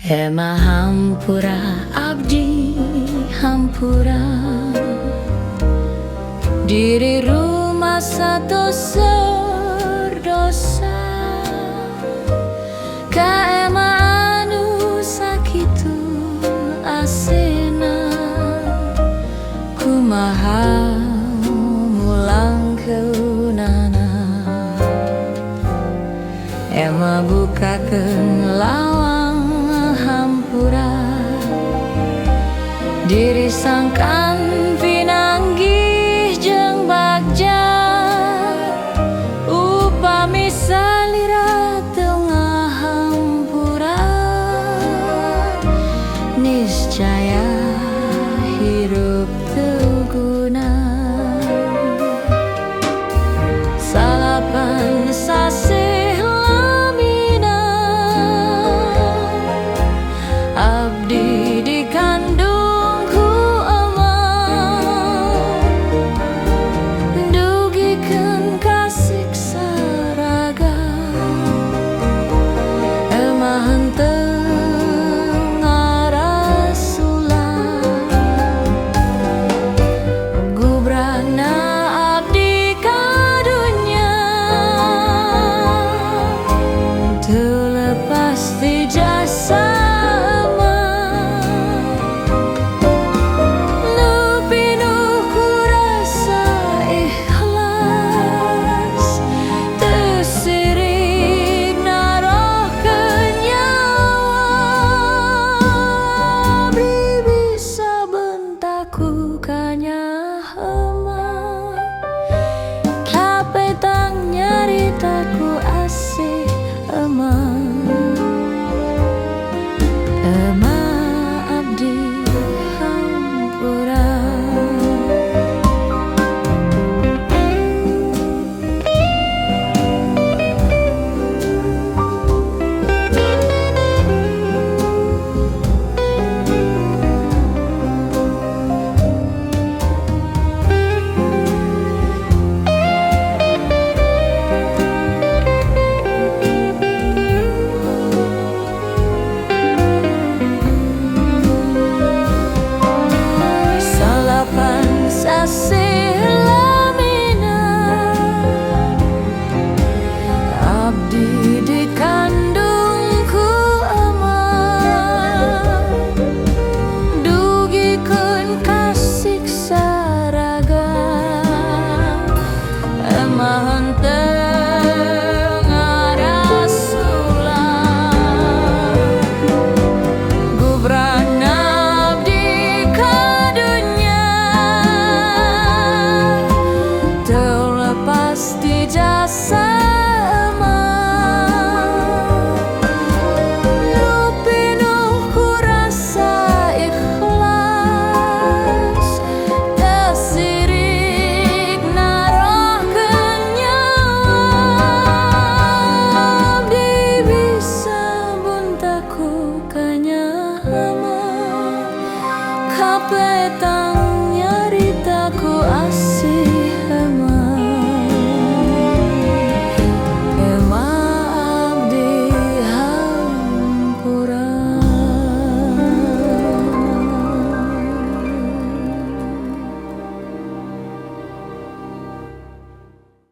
Ema hampura abdi hampura diri rumah satu serdosa ka ema anu sakitu asena kumaha mulang keunana ema bukakeun lawang hampura diri sangkan pinanggih jeung bagja upami salira teu ngahampura niscaya hirup teu guna salapan sasih lamina abdi dikandung ku emak dugikeun kasiksa raga emah henteu ngarasulan gubrana abdi ka dunya teu lepas ti jasa nyaritaku asih ema abdi hampura sasih lamina abdi dikandung ku emak dugikeun kasiksa raga emah henteu